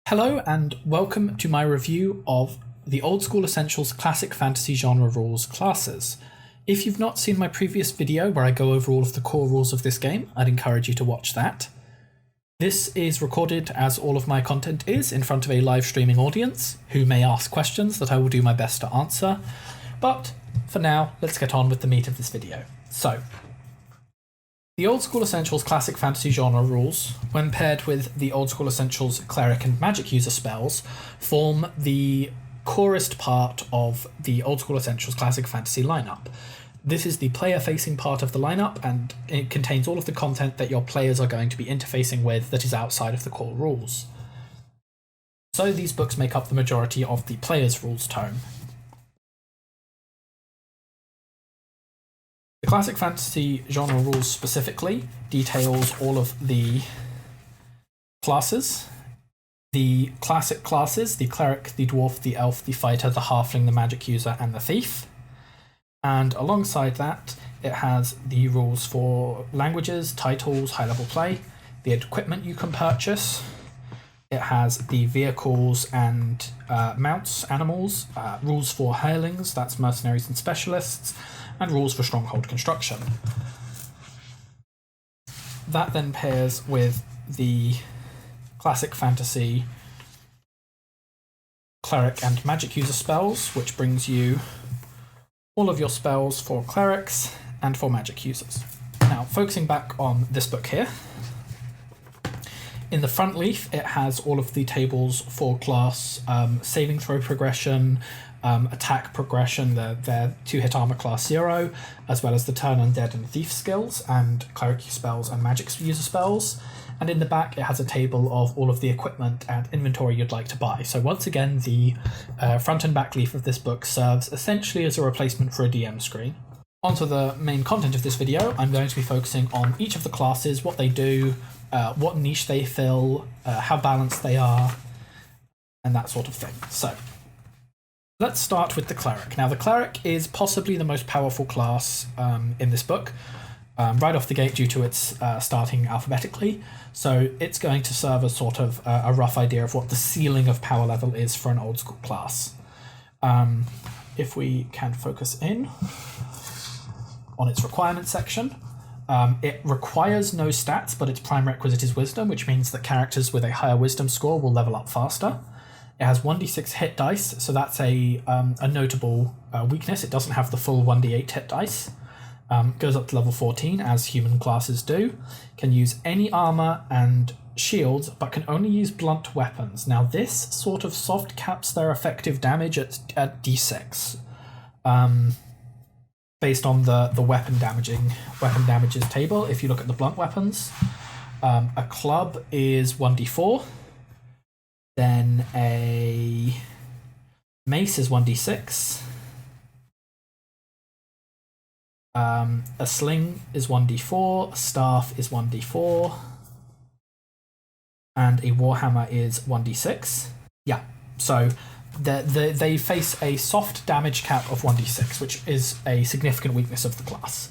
Hello and welcome to my review of the Old School Essentials Classic Fantasy Genre Rules classes. If you've not seen my previous video where I go over all of the core rules of this game, I'd encourage you to watch that. This is recorded, as all of my content is, in front of a live streaming audience who may ask questions that I will do my best to answer. But for now, let's get on with the meat of this video. So, the Old School Essentials Classic Fantasy Genre rules, when paired with the Old School Essentials Cleric and Magic user spells, form the corest part of the Old School Essentials Classic Fantasy lineup. This is the player-facing part of the lineup, and it contains all of the content that your players are going to be interfacing with that is outside of the core rules. So these books make up the majority of the player's rules tome. The Classic Fantasy Genre rules specifically details all of the classes. The classic classes, the Cleric, the Dwarf, the Elf, the Fighter, the Halfling, the Magic User, and the Thief. And alongside that, it has the rules for languages, titles, high-level play, the equipment you can purchase. It has the vehicles and mounts, animals, rules for hirelings, that's mercenaries and specialists, and rules for stronghold construction. That then pairs with the Classic Fantasy Cleric and Magic user spells, which brings you all of your spells for clerics and for magic users. Now, focusing back on this book here, in the front leaf, it has all of the tables for class saving throw progression, attack progression, their 2-hit armor class 0, as well as the turn undead and thief skills, and cleric spells and magic user spells. And in the back, it has a table of all of the equipment and inventory you'd like to buy. So once again, the front and back leaf of this book serves essentially as a replacement for a DM screen. Onto the main content of this video, I'm going to be focusing on each of the classes, what they do, what niche they fill, how balanced they are, and that sort of thing. So, let's start with the Cleric. Now, the Cleric is possibly the most powerful class in this book, right off the gate due to its starting alphabetically. So it's going to serve as sort of a rough idea of what the ceiling of power level is for an old school class. If we can focus in on its requirements section, it requires no stats, but its prime requisite is wisdom, which means that characters with a higher wisdom score will level up faster. It has 1d6 hit dice, so that's a notable weakness. It doesn't have the full 1d8 hit dice. Goes up to level 14, as human classes do. Can use any armor and shields, but can only use blunt weapons. Now this sort of soft caps their effective damage at d6. Based on the weapon damages table. If you look at the blunt weapons, a club is 1d4. Then a mace is 1d6. A sling is 1d4, a staff is 1d4, and a warhammer is 1d6. Yeah, so they face a soft damage cap of 1d6, which is a significant weakness of the class.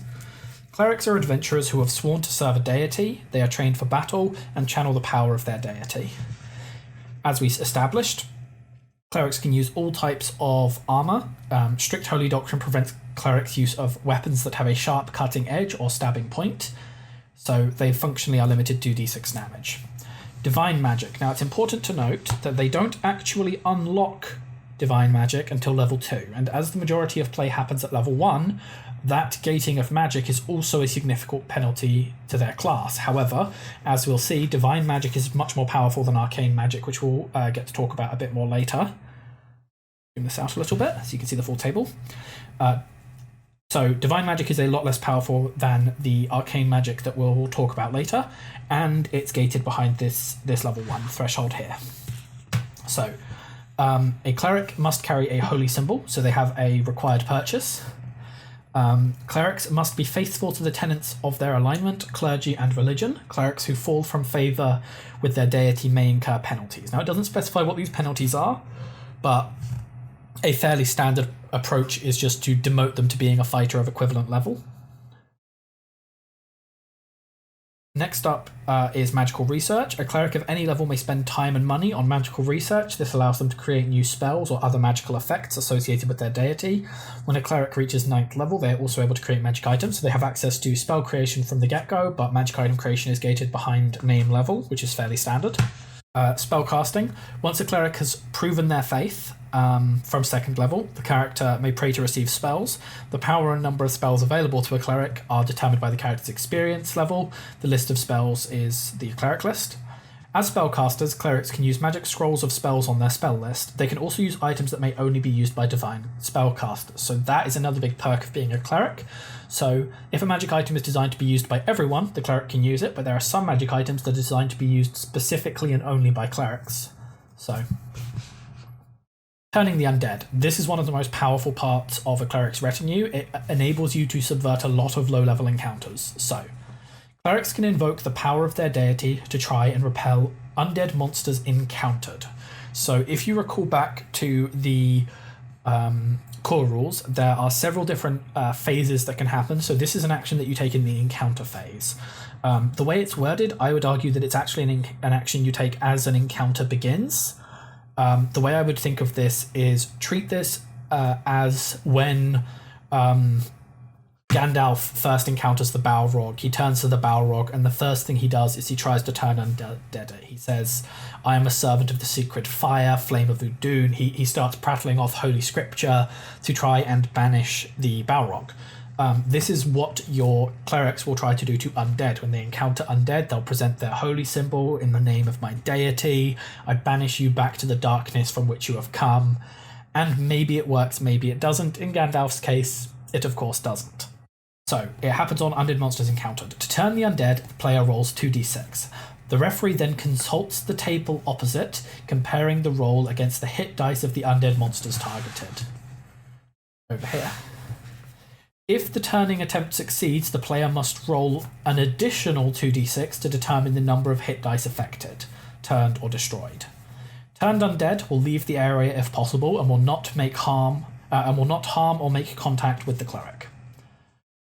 Clerics are adventurers who have sworn to serve a deity. They are trained for battle and channel the power of their deity. As we established, clerics can use all types of armor. Strict Holy Doctrine prevents clerics' use of weapons that have a sharp cutting edge or stabbing point, so they functionally are limited to d6 damage. Divine Magic. Now, it's important to note that they don't actually unlock Divine Magic until level 2, and as the majority of play happens at level 1, that gating of magic is also a significant penalty to their class. However, as we'll see, Divine Magic is much more powerful than Arcane Magic, which we'll get to talk about a bit more later. Zoom this out a little bit so you can see the full table. So Divine Magic is a lot less powerful than the Arcane Magic that we'll talk about later, and it's gated behind this level 1 threshold here. So a cleric must carry a holy symbol, so they have a required purchase. Clerics must be faithful to the tenets of their alignment, clergy, and religion. Clerics who fall from favour with their deity may incur penalties. Now, it doesn't specify what these penalties are, but a fairly standard approach is just to demote them to being a fighter of equivalent level. Next up is magical research. A cleric of any level may spend time and money on magical research. This allows them to create new spells or other magical effects associated with their deity. When a cleric reaches 9th level, they are also able to create magic items, so they have access to spell creation from the get-go, but magic item creation is gated behind name level, which is fairly standard. Spell casting. Once a cleric has proven their faith from 2nd level, the character may pray to receive spells. The power and number of spells available to a cleric are determined by the character's experience level. The list of spells is the cleric list. As spellcasters, clerics can use magic scrolls of spells on their spell list. They can also use items that may only be used by divine spellcasters. So that is another big perk of being a cleric. So if a magic item is designed to be used by everyone, the cleric can use it, but there are some magic items that are designed to be used specifically and only by clerics. So, turning the undead. This is one of the most powerful parts of a cleric's retinue. It enables you to subvert a lot of low-level encounters. So, clerics can invoke the power of their deity to try and repel undead monsters encountered. So if you recall back to the core rules, there are several different phases that can happen. So this is an action that you take in the encounter phase. The way it's worded, I would argue that it's actually an action you take as an encounter begins. The way I would think of this is treat this as when Gandalf first encounters the Balrog. He turns to the Balrog, and the first thing he does is he tries to turn undead. He says, I am a servant of the secret fire, flame of Udun. He starts prattling off holy scripture to try and banish the Balrog. This is what your clerics will try to do to undead. When they encounter undead, they'll present their holy symbol in the name of my deity. I banish you back to the darkness from which you have come. And maybe it works, maybe it doesn't. In Gandalf's case, it of course doesn't. So, it happens on undead monsters encountered. To turn the undead, the player rolls 2d6. The referee then consults the table opposite, comparing the roll against the hit dice of the undead monsters targeted. Over here. If the turning attempt succeeds, the player must roll an additional 2d6 to determine the number of hit dice affected, turned or destroyed. Turned undead will leave the area if possible and will not harm or make contact with the cleric.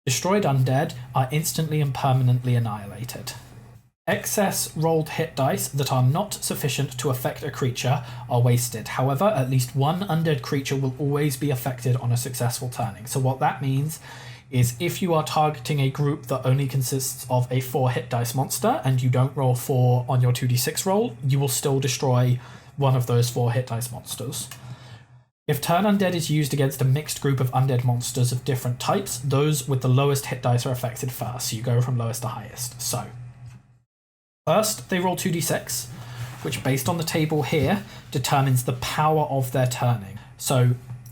Destroyed undead are instantly and permanently annihilated. Excess rolled hit dice that are not sufficient to affect a creature are wasted. However, at least one undead creature will always be affected on a successful turning. So what that means is if you are targeting a group that only consists of a 4 hit dice monster and you don't roll 4 on your 2d6 roll, you will still destroy one of those 4 hit dice monsters. If Turn Undead is used against a mixed group of undead monsters of different types, those with the lowest hit dice are affected first, so you go from lowest to highest. So, first they roll 2d6, which based on the table here, determines the power of their turning. So,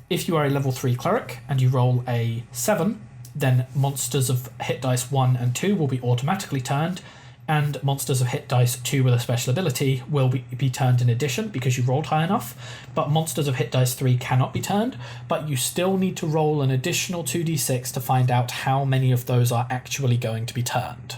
if you are a level 3 cleric and you roll a 7, then monsters of hit dice 1 and 2 will be automatically turned, and monsters of hit dice 2 with a special ability will be turned in addition because you rolled high enough, but monsters of hit dice 3 cannot be turned, but you still need to roll an additional 2d6 to find out how many of those are actually going to be turned.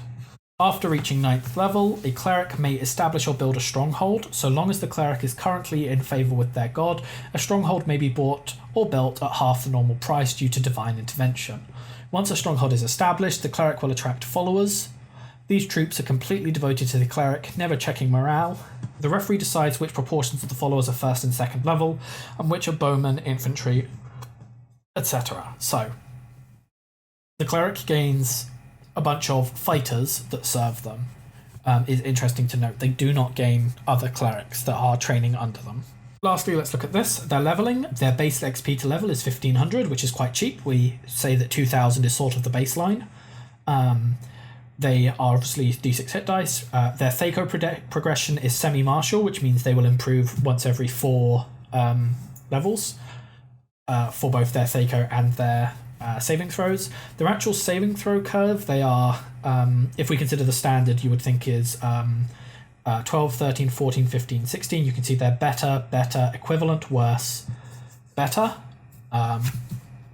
After reaching 9th level, a cleric may establish or build a stronghold. So long as the cleric is currently in favour with their god, a stronghold may be bought or built at half the normal price due to divine intervention. Once a stronghold is established, the cleric will attract followers. These troops are completely devoted to the cleric, never checking morale. The referee decides which proportions of the followers are 1st and 2nd level, and which are bowmen, infantry, etc. So, the cleric gains a bunch of fighters that serve them. Is interesting to note. They do not gain other clerics that are training under them. Lastly, let's look at this. Their leveling. Their base XP to level is 1500, which is quite cheap. We say that 2000 is sort of the baseline. They are obviously d6 hit dice. Their Thaco progression is semi-martial, which means they will improve once every 4 levels for both their Thaco and their saving throws. Their actual saving throw curve, they are, if we consider the standard, you would think is 12, 13, 14, 15, 16. You can see they're better, equivalent, worse, better.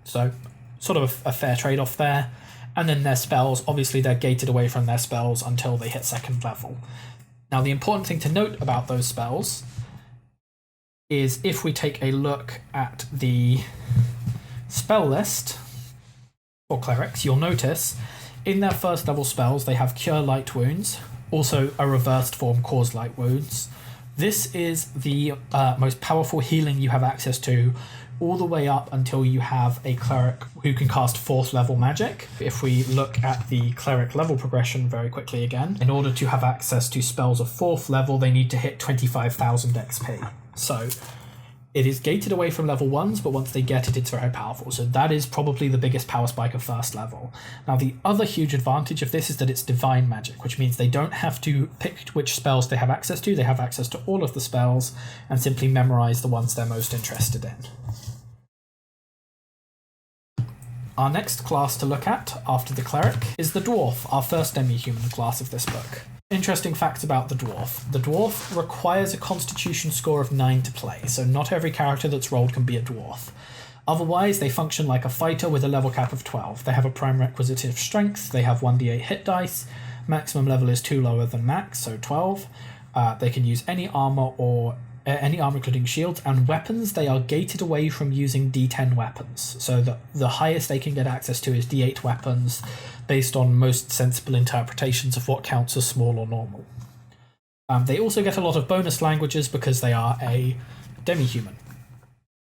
So sort of a fair trade-off there. And then their spells, obviously they're gated away from their spells until they hit 2nd level. Now the important thing to note about those spells is if we take a look at the spell list for clerics, you'll notice In their first level spells, they have Cure Light Wounds, also a reversed form Cause Light Wounds. This is the most powerful healing you have access to all the way up until you have a cleric who can cast 4th level magic. If we look at the cleric level progression very quickly again, in order to have access to spells of 4th level, they need to hit 25,000 XP. So it is gated away from level 1s, but once they get it, it's very powerful. So that is probably the biggest power spike of 1st level. Now, the other huge advantage of this is that it's divine magic, which means they don't have to pick which spells they have access to. They have access to all of the spells and simply memorize the ones they're most interested in. Our next class to look at after the cleric is the dwarf, our first demi-human class of this book. Interesting facts about the dwarf. The dwarf requires a constitution score of 9 to play, so not every character that's rolled can be a dwarf. Otherwise, they function like a fighter with a level cap of 12. They have a prime requisite of strength, they have 1d8 hit dice, maximum level is 2 lower than max, so 12. They can use any armor including shields, and weapons. They are gated away from using d10 weapons, so the highest they can get access to is d8 weapons based on most sensible interpretations of what counts as small or normal. They also get a lot of bonus languages because they are a demi-human.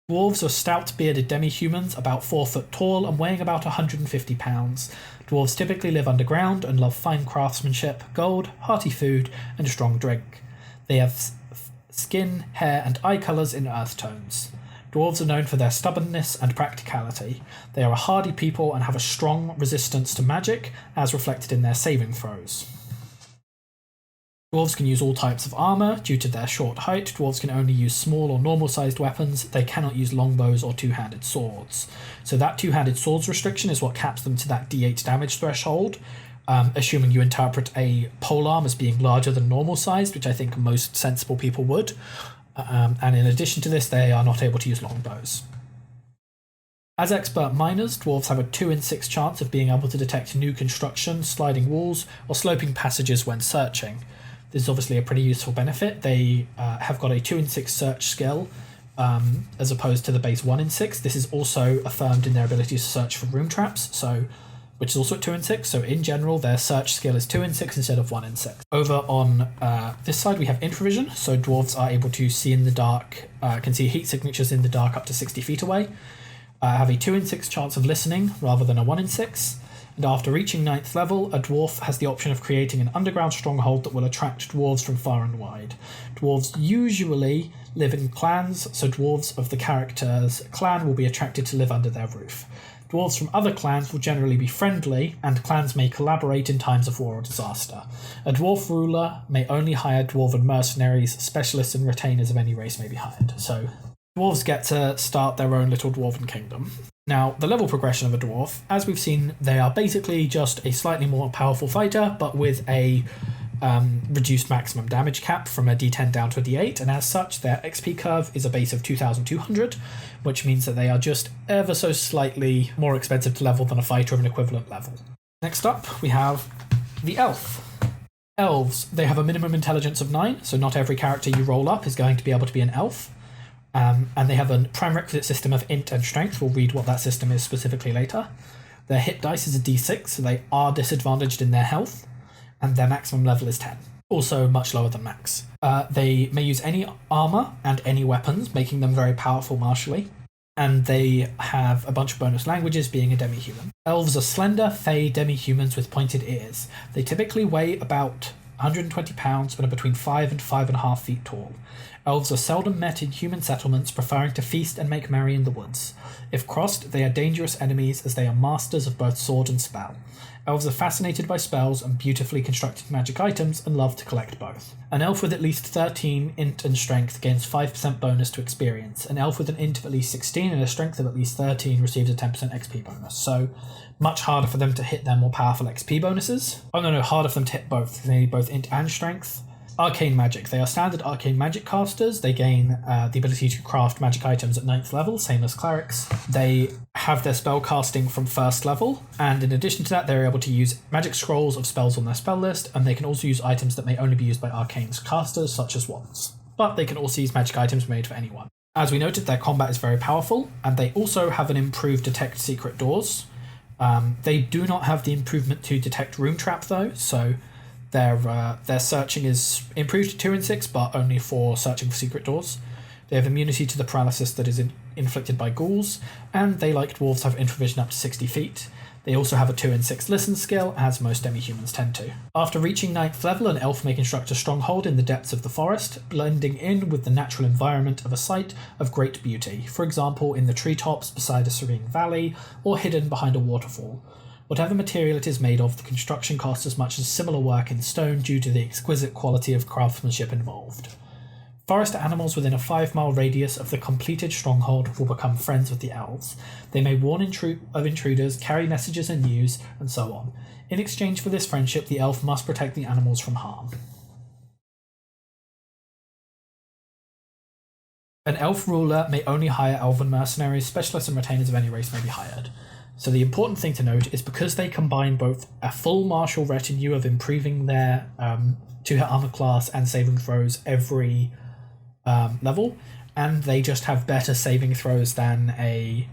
Dwarves are stout bearded demi-humans, about 4 foot tall and weighing about 150 pounds. Dwarves typically live underground and love fine craftsmanship, gold, hearty food, and a strong drink. They have skin, hair, and eye colours in earth tones. Dwarves are known for their stubbornness and practicality. They are a hardy people and have a strong resistance to magic, as reflected in their saving throws. Dwarves can use all types of armour. Due to their short height, dwarves can only use small or normal-sized weapons. They cannot use longbows or two-handed swords. So that two-handed swords restriction is what caps them to that d8 damage threshold, assuming you interpret a polearm as being larger than normal-sized, which I think most sensible people would. And in addition to this, they are not able to use longbows. As expert miners, dwarves have a 2 in 6 chance of being able to detect new construction, sliding walls, or sloping passages when searching. This is obviously a pretty useful benefit. They have got a 2 in 6 search skill, as opposed to the base 1 in 6. This is also affirmed in their ability to search for room traps, which is also at 2 in 6, so in general their search skill is 2 in 6 instead of 1 in 6. Over on this side we have infravision, so dwarves are able to see in the dark, can see heat signatures in the dark up to 60 feet away, have a 2 in 6 chance of listening rather than a 1 in 6, and after reaching 9th level, a dwarf has the option of creating an underground stronghold that will attract dwarves from far and wide. Dwarves usually live in clans, so dwarves of the character's clan will be attracted to live under their roof. Dwarves from other clans will generally be friendly, and clans may collaborate in times of war or disaster. A dwarf ruler may only hire dwarven mercenaries, specialists and retainers of any race may be hired. So dwarves get to start their own little dwarven kingdom. Now, the level progression of a dwarf, as we've seen, they are basically just a slightly more powerful fighter, but with a reduced maximum damage cap from a d10 down to a d8, and as such their XP curve is a base of 2,200, which means that they are just ever so slightly more expensive to level than a fighter of an equivalent level. Next up, we have the elf. Elves, they have a minimum intelligence of 9, so not every character you roll up is going to be able to be an elf, and they have a prime requisite system of int and strength. We'll read what that system is specifically later. Their hit dice is a d6, so they are disadvantaged in their health, and their maximum level is 10, also much lower than max. They may use any armor and any weapons, making them very powerful martially, and they have a bunch of bonus languages, being a demi-human. Elves are slender, fey demi-humans with pointed ears. They typically weigh about 120 pounds and are between 5 and 5.5 feet tall. Elves are seldom met in human settlements, preferring to feast and make merry in the woods. If crossed, they are dangerous enemies as they are masters of both sword and spell. Elves are fascinated by spells and beautifully constructed magic items and love to collect both. An elf with at least 13 int and strength gains 5% bonus to experience. An elf with an int of at least 16 and a strength of at least 13 receives a 10% XP bonus. So much harder for them to hit their more powerful XP bonuses. Oh no, harder for them to hit both. They need both int and strength. Arcane magic. They are standard arcane magic casters. They gain the ability to craft magic items at 9th level, same as clerics. They have their spell casting from 1st level, and in addition to that, they're able to use magic scrolls of spells on their spell list, and they can also use items that may only be used by arcane casters, such as wands. But they can also use magic items made for anyone. As we noted, their combat is very powerful, and they also have an improved detect secret doors. They do not have the improvement to detect room trap though, so their searching is improved to 2 and 6, but only for searching for secret doors. They have immunity to the paralysis that is inflicted by ghouls, and they, like dwarves, have infravision up to 60 feet. They also have a 2 and 6 listen skill, as most demi-humans tend to. After reaching 9th level, an elf may construct a stronghold in the depths of the forest, blending in with the natural environment of a site of great beauty, for example in the treetops beside a serene valley, or hidden behind a waterfall. Whatever material it is made of, the construction costs as much as similar work in stone due to the exquisite quality of craftsmanship involved. Forest animals within a 5-mile radius of the completed stronghold will become friends with the elves. They may warn of intruders, carry messages and news, and so on. In exchange for this friendship, the elf must protect the animals from harm. An elf ruler may only hire elven mercenaries. Specialists and retainers of any race may be hired. So the important thing to note is because they combine both a full martial retinue of improving their 2-hit armor class and saving throws every level, and they just have better saving throws than a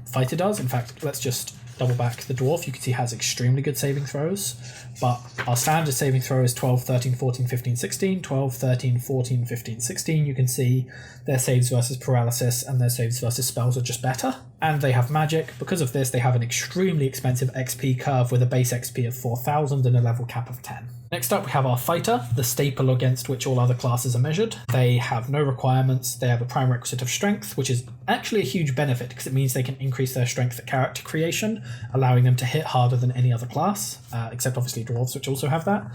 fighter does. In fact, let's just double back. The dwarf, you can see, has extremely good saving throws, but our standard saving throw is 12, 13, 14, 15, 16, 12, 13, 14, 15, 16. You can see their saves versus paralysis and their saves versus spells are just better, and they have magic. Because of this, they have an extremely expensive XP curve with a base XP of 4,000 and a level cap of 10. Next up, we have our fighter, the staple against which all other classes are measured. They have no requirements. They have a prime requisite of strength, which is actually a huge benefit because it means they can increase their strength at character creation, allowing them to hit harder than any other class, except obviously dwarves, which also have that.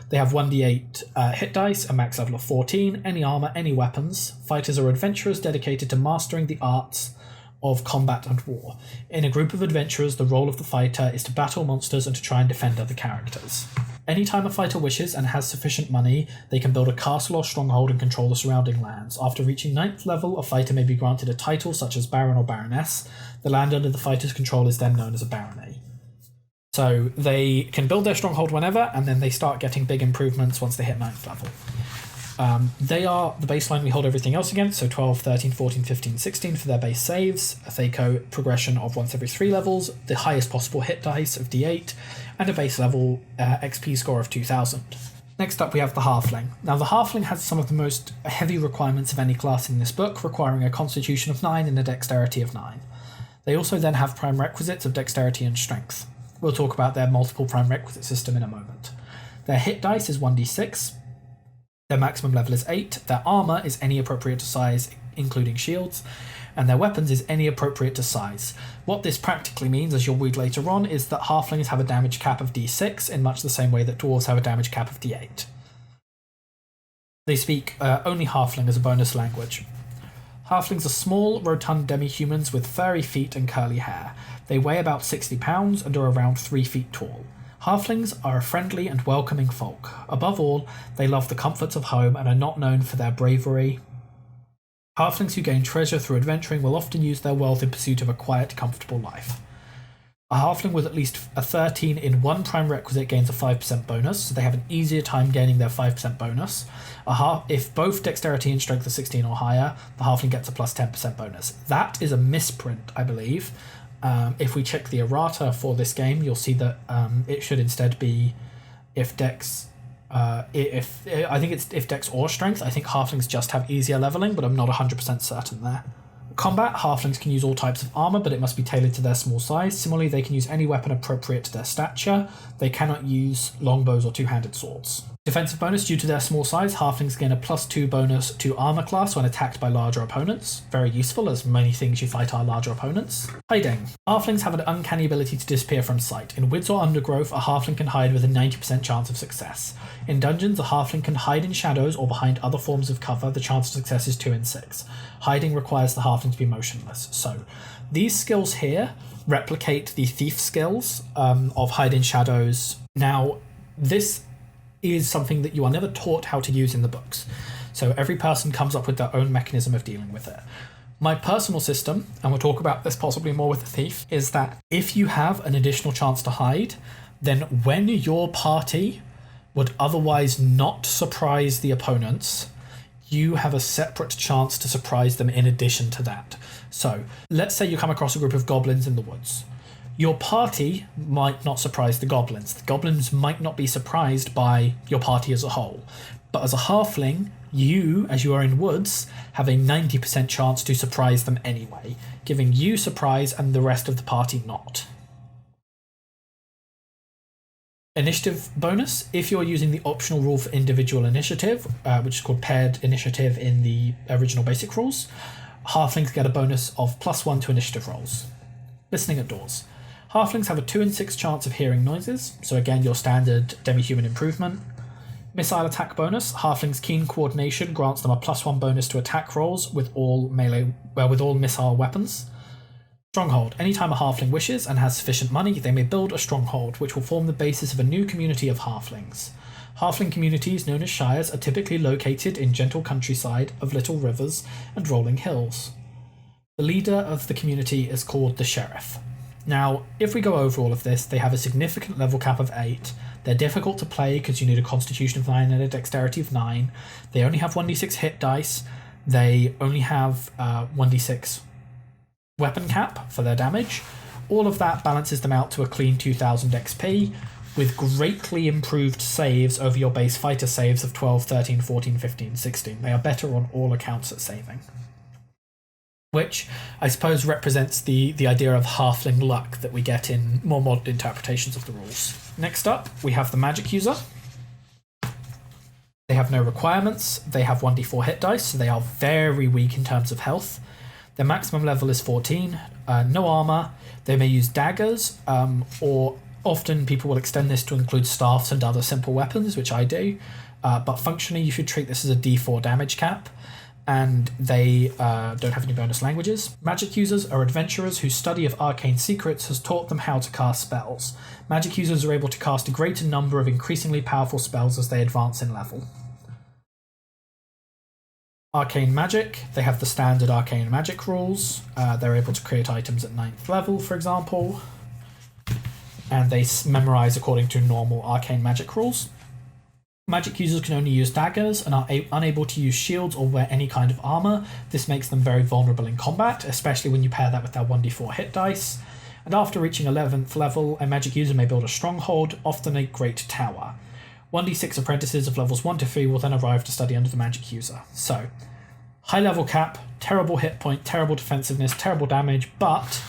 They have 1d8 hit dice, a max level of 14, any armor, any weapons. Fighters are adventurers dedicated to mastering the arts of combat and war. In a group of adventurers, the role of the fighter is to battle monsters and to try and defend other characters. Anytime a fighter wishes and has sufficient money, they can build a castle or stronghold and control the surrounding lands. After reaching 9th level, a fighter may be granted a title such as Baron or Baroness. The land under the fighter's control is then known as a barony. So they can build their stronghold whenever, and then they start getting big improvements once they hit 9th level. They are the baseline we hold everything else against, so 12, 13, 14, 15, 16 for their base saves, a Thaco progression of once every 3 levels, the highest possible hit dice of d8, and a base level XP score of 2000. Next up we have the Halfling. Now the Halfling has some of the most heavy requirements of any class in this book, requiring a Constitution of 9 and a Dexterity of 9. They also then have prime requisites of Dexterity and Strength. We'll talk about their multiple prime requisite system in a moment. Their hit dice is 1d6, their maximum level is 8, their armor is any appropriate to size, including shields, and their weapons is any appropriate to size. What this practically means, as you'll read later on, is that halflings have a damage cap of d6 in much the same way that dwarves have a damage cap of d8. They speak only halfling as a bonus language. Halflings are small, rotund demi-humans with furry feet and curly hair. They weigh about 60 pounds and are around 3 feet tall. Halflings are a friendly and welcoming folk. Above all, they love the comforts of home and are not known for their bravery. Halflings who gain treasure through adventuring will often use their wealth in pursuit of a quiet, comfortable life. A halfling with at least a 13 in one prime requisite gains a 5% bonus, so they have an easier time gaining their 5% bonus. If both dexterity and strength are 16 or higher, the halfling gets a plus 10% bonus. That is a misprint, I believe. If we check the errata for this game, you'll see that it should instead be if dex. I think it's if dex or strength. I think halflings just have easier leveling, but I'm not 100% certain there. Combat, halflings can use all types of armor, but it must be tailored to their small size. Similarly, they can use any weapon appropriate to their stature. They cannot use longbows or two-handed swords. Defensive bonus, due to their small size, halflings gain a +2 bonus to armor class when attacked by larger opponents. Very useful, as many things you fight are larger opponents. Hiding. Halflings have an uncanny ability to disappear from sight. In woods or undergrowth, a halfling can hide with a 90% chance of success. In dungeons, a halfling can hide in shadows or behind other forms of cover. The chance of success is 2 in 6. Hiding requires the halfling to be motionless. So, these skills here replicate the thief skills of hide in shadows. Now, this is something that you are never taught how to use in the books. So every person comes up with their own mechanism of dealing with it. My personal system, and we'll talk about this possibly more with the thief, is that if you have an additional chance to hide, then when your party would otherwise not surprise the opponents, you have a separate chance to surprise them in addition to that. So let's say you come across a group of goblins in the woods. Your party might not surprise the goblins. The goblins might not be surprised by your party as a whole. But as a halfling, you, as you are in woods, have a 90% chance to surprise them anyway, giving you surprise and the rest of the party not. Initiative bonus. If you're using the optional rule for individual initiative, which is called paired initiative in the original basic rules, halflings get a bonus of +1 to initiative rolls. Listening at doors. Halflings have a 2 in 6 chance of hearing noises, so again your standard demi-human improvement. Missile attack bonus. Halflings' keen coordination grants them a +1 bonus to attack rolls with all missile weapons. Stronghold. Anytime a halfling wishes and has sufficient money, they may build a stronghold, which will form the basis of a new community of halflings. Halfling communities, known as shires, are typically located in gentle countryside of little rivers and rolling hills. The leader of the community is called the sheriff. Now, if we go over all of this, they have a significant level cap of 8. They're difficult to play because you need a constitution of 9 and a dexterity of 9. They only have 1d6 hit dice. They only have 1d6 weapon cap for their damage. All of that balances them out to a clean 2000 XP with greatly improved saves over your base fighter saves of 12, 13, 14, 15, 16. They are better on all accounts at saving. Which I suppose represents the idea of halfling luck that we get in more modern interpretations of the rules. Next up, we have the magic user. They have no requirements. They have 1d4 hit dice, so they are very weak in terms of health. Their maximum level is 14, no armor. They may use daggers, or often people will extend this to include staffs and other simple weapons, which I do. But functionally, you should treat this as a d4 damage cap, and they don't have any bonus languages. Magic users are adventurers whose study of arcane secrets has taught them how to cast spells. Magic users are able to cast a greater number of increasingly powerful spells as they advance in level. Arcane magic, they have the standard arcane magic rules. They're able to create items at 9th level, for example, and they memorize according to normal arcane magic rules. Magic users can only use daggers and are unable to use shields or wear any kind of armor. This makes them very vulnerable in combat, especially when you pair that with their 1d4 hit dice. And after reaching 11th level, a magic user may build a stronghold, often a great tower. 1d6 apprentices of levels 1 to 3 will then arrive to study under the magic user. So, high level cap, terrible hit point, terrible defensiveness, terrible damage, but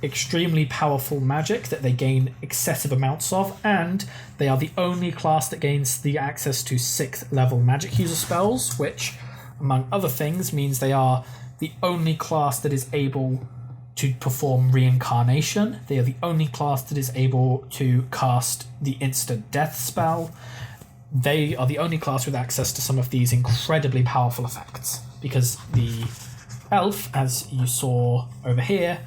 extremely powerful magic that they gain excessive amounts of, and they are the only class that gains the access to 6th level magic user spells, which, among other things, means they are the only class that is able to perform reincarnation. They are the only class that is able to cast the instant death spell. They are the only class with access to some of these incredibly powerful effects, because the elf, as you saw over here,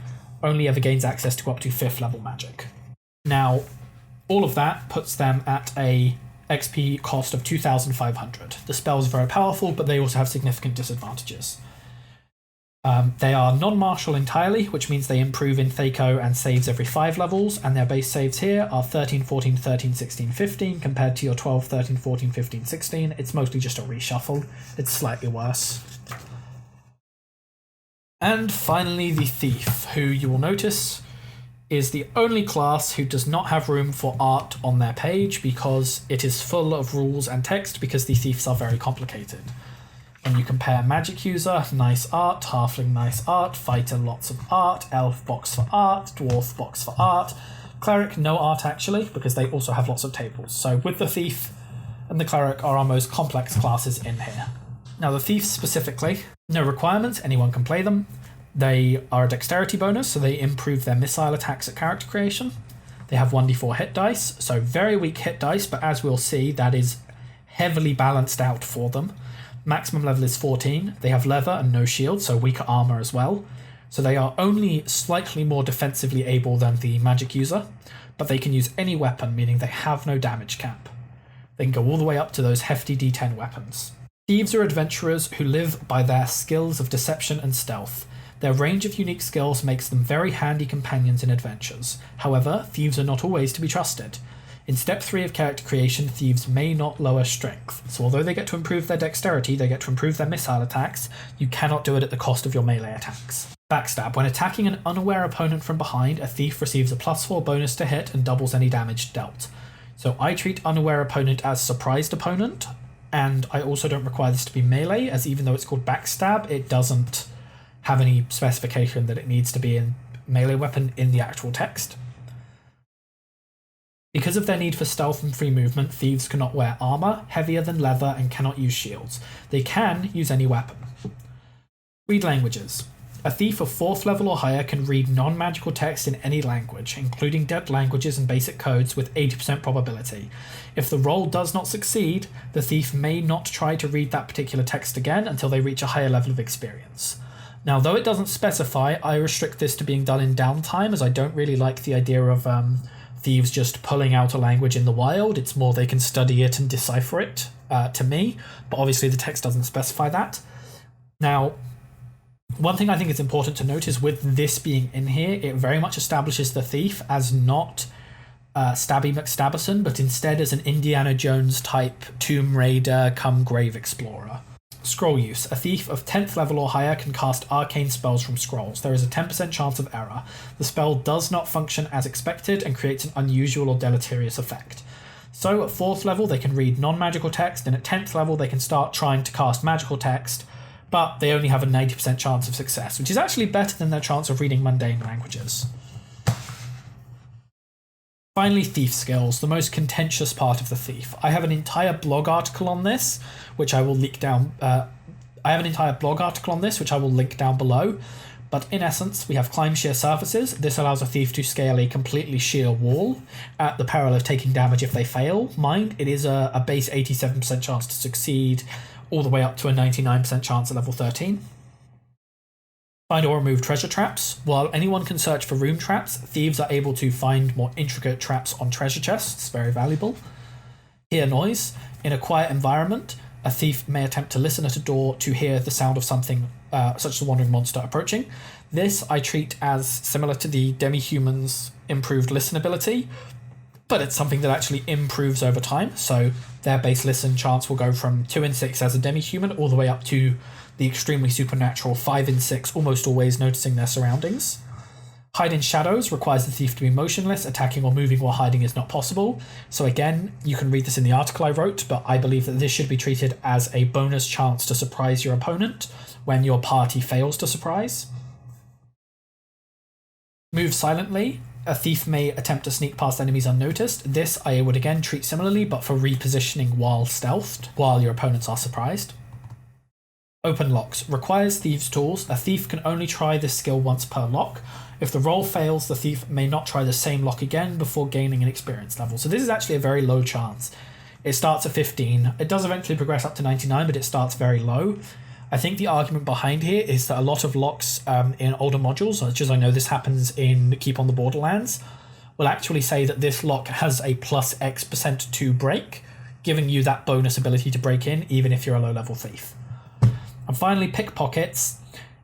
only ever gains access to up to 5th level magic. Now, all of that puts them at a XP cost of 2,500. The spells are very powerful, but they also have significant disadvantages. They are non-martial entirely, which means they improve in Thaco and saves every 5 levels, and their base saves here are 13, 14, 13, 16, 15, compared to your 12, 13, 14, 15, 16. It's mostly just a reshuffle. It's slightly worse. And finally, the Thief, who you will notice is the only class who does not have room for art on their page because it is full of rules and text because the Thieves are very complicated. When you compare Magic User, nice art, Halfling, nice art, Fighter, lots of art, Elf, box for art, Dwarf, box for art, Cleric, no art actually, because they also have lots of tables. So with the Thief and the Cleric are our most complex classes in here. Now the Thief specifically, no requirements, anyone can play them. They are a dexterity bonus, so they improve their missile attacks at character creation. They have 1d4 hit dice, so very weak hit dice, but as we'll see, that is heavily balanced out for them. Maximum level is 14. They have leather and no shield, so weaker armor as well. So they are only slightly more defensively able than the magic user, but they can use any weapon, meaning they have no damage cap. They can go all the way up to those hefty D10 weapons. Thieves are adventurers who live by their skills of deception and stealth. Their range of unique skills makes them very handy companions in adventures. However, thieves are not always to be trusted. In step 3 of character creation, thieves may not lower strength, so although they get to improve their dexterity, they get to improve their missile attacks, you cannot do it at the cost of your melee attacks. Backstab. When attacking an unaware opponent from behind, a thief receives a +4 bonus to hit and doubles any damage dealt. So I treat unaware opponent as surprised opponent, and I also don't require this to be melee, as even though it's called backstab, it doesn't have any specification that it needs to be in melee weapon in the actual text. Because of their need for stealth and free movement, thieves cannot wear armor heavier than leather and cannot use shields. They can use any weapon. Read languages. A thief of 4th level or higher can read non-magical text in any language, including dead languages and basic codes with 80% probability. If the roll does not succeed, the thief may not try to read that particular text again until they reach a higher level of experience. Now, though it doesn't specify, I restrict this to being done in downtime, as I don't really like the idea of thieves just pulling out a language in the wild. It's more they can study it and decipher it, to me, but obviously the text doesn't specify that. Now, one thing I think it's important to note is with this being in here, it very much establishes the thief as not Stabby McStabberson, but instead as an Indiana Jones type Tomb Raider come Grave Explorer. Scroll use. A thief of 10th level or higher can cast arcane spells from scrolls. There is a 10% chance of error. The spell does not function as expected and creates an unusual or deleterious effect. So at 4th level they can read non-magical text, and at 10th level they can start trying to cast magical text, but they only have a 90% chance of success, which is actually better than their chance of reading mundane languages. Finally, thief skills, the most contentious part of the thief. I have an entire blog article on this, which I will link down. Which I will link down below. But in essence, we have climb sheer surfaces. This allows a thief to scale a completely sheer wall at the peril of taking damage if they fail. Mind, it is a base 87% chance to succeed, all the way up to a 99% chance at level 13. Find or remove treasure traps. While anyone can search for room traps, thieves are able to find more intricate traps on treasure chests, very valuable. Hear noise. In a quiet environment, a thief may attempt to listen at a door to hear the sound of something, such as a wandering monster approaching. This I treat as similar to the demi-humans' improved listen ability, but it's something that actually improves over time, so their base listen chance will go from 2 in 6 as a demi-human all the way up to the extremely supernatural 5 in 6, almost always noticing their surroundings. Hide in shadows requires the thief to be motionless. Attacking or moving while hiding is not possible. So again, you can read this in the article I wrote, but I believe that this should be treated as a bonus chance to surprise your opponent when your party fails to surprise. Move silently. A thief may attempt to sneak past enemies unnoticed. This I would again treat similarly, but for repositioning while stealthed, while your opponents are surprised. Open locks. Requires thieves' tools. A thief can only try this skill once per lock. If the roll fails, the thief may not try the same lock again before gaining an experience level. So this is actually a very low chance. It starts at 15. It does eventually progress up to 99, but it starts very low. I think the argument behind here is that a lot of locks in older modules, such as I know this happens in Keep on the Borderlands, will actually say that this lock has a plus X% to break, giving you that bonus ability to break in, even if you're a low-level thief. And finally, pickpockets.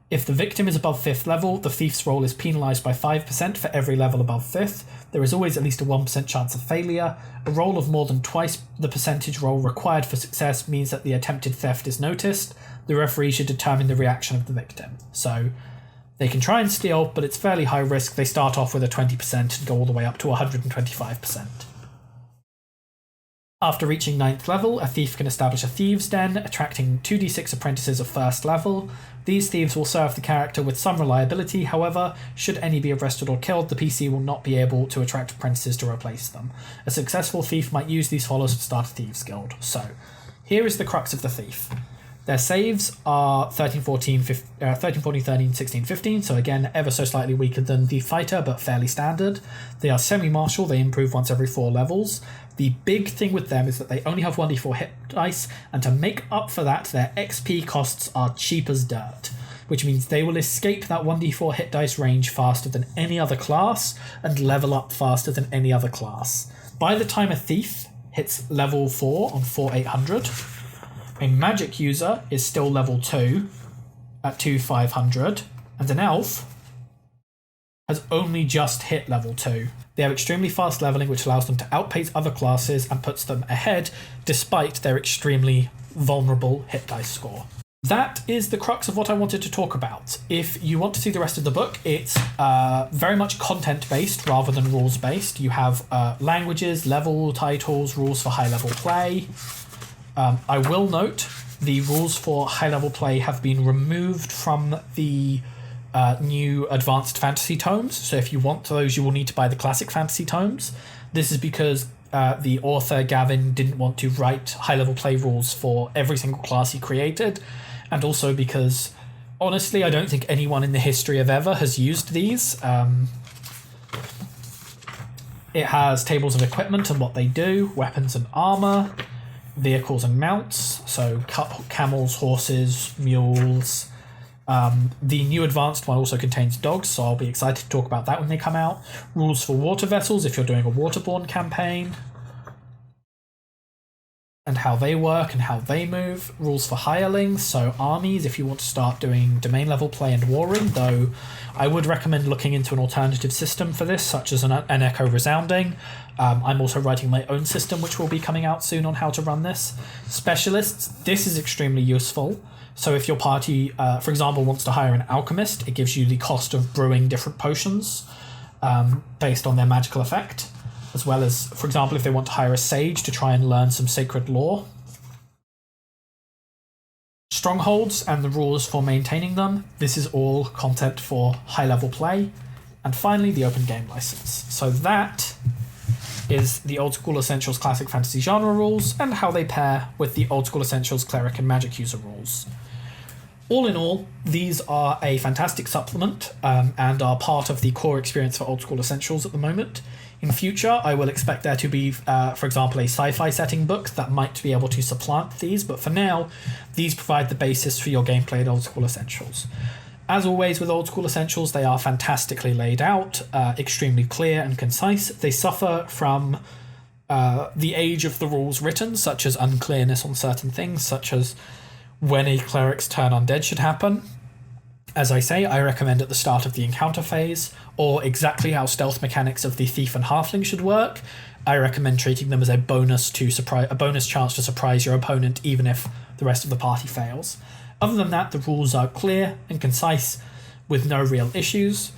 If the victim is above 5th level, the thief's roll is penalised by 5% for every level above 5th. There is always at least a 1% chance of failure. A roll of more than twice the percentage roll required for success means that the attempted theft is noticed. The referee should determine the reaction of the victim. So they can try and steal, but it's fairly high risk. They start off with a 20% and go all the way up to 125%. After reaching 9th level, a thief can establish a thieves' den, attracting 2d6 apprentices of 1st level. These thieves will serve the character with some reliability, however, should any be arrested or killed, the PC will not be able to attract apprentices to replace them. A successful thief might use these followers to start a thieves' guild. So, here is the crux of the thief. Their saves are 13, 14, 13, 16, 15, so again, ever so slightly weaker than the fighter, but fairly standard. They are semi-martial, they improve once every 4 levels. The big thing with them is that they only have 1d4 hit dice, and to make up for that, their XP costs are cheap as dirt, which means they will escape that 1d4 hit dice range faster than any other class, and level up faster than any other class. By the time a thief hits level 4 on 4800, a magic user is still level 2 at 2500, and an elf has only just hit level 2. They have extremely fast leveling, which allows them to outpace other classes and puts them ahead despite their extremely vulnerable hit dice score. that is the crux of what I wanted to talk about. If you want to see the rest of the book, it's very much content-based rather than rules-based. You have languages, level titles, rules for high-level play. I will note the rules for high-level play have been removed from the new advanced fantasy tomes. So if you want those, you will need to buy the classic fantasy tomes. This is because the author, Gavin, didn't want to write high-level play rules for every single class he created. And also because, honestly, I don't think anyone in the history of ever has used these. It has tables of equipment and what they do, weapons and armor, vehicles and mounts, so camels, horses, mules. The new advanced one also contains dogs, so I'll be excited to talk about that when they come out. Rules for water vessels if you're doing a waterborne campaign, and how they work and how they move. Rules for hirelings, so armies if you want to start doing domain level play and warring, though I would recommend looking into an alternative system for this, such as an Echo Resounding. I'm also writing my own system, which will be coming out soon on how to run this. Specialists, this is extremely useful. So if your party, for example, wants to hire an alchemist, it gives you the cost of brewing different potions based on their magical effect, as well as, for example, if they want to hire a sage to try and learn some sacred lore. Strongholds and the rules for maintaining them. This is all content for high-level play. And finally, the open game license. So that is the Old School Essentials Classic Fantasy genre rules and how they pair with the Old School Essentials Cleric and Magic User rules. All in all, these are a fantastic supplement and are part of the core experience for Old School Essentials at the moment. In future, I will expect there to be, for example, a sci-fi setting book that might be able to supplant these, but for now, these provide the basis for your gameplay in Old School Essentials. As always with Old School Essentials, they are fantastically laid out, extremely clear and concise. They suffer from the age of the rules written, such as unclearness on certain things, such as when a cleric's turn undead should happen. As I say, I recommend at the start of the encounter phase, or exactly how stealth mechanics of the Thief and Halfling should work. I recommend treating them as a bonus chance to surprise your opponent, even if the rest of the party fails. Other than that, the rules are clear and concise, with no real issues.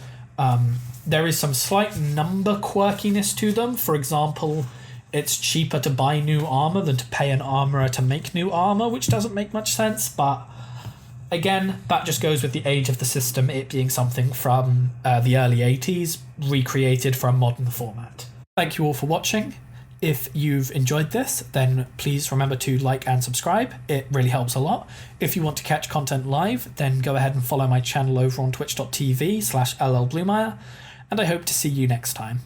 There is some slight number quirkiness to them. For example, it's cheaper to buy new armor than to pay an armorer to make new armor, which doesn't make much sense, but again, that just goes with the age of the system, it being something from the early 80s, recreated for a modern format. Thank you all for watching. If you've enjoyed this, then please remember to like and subscribe. It really helps a lot. If you want to catch content live, then go ahead and follow my channel over on twitch.tv/LLBluemeyer, and I hope to see you next time.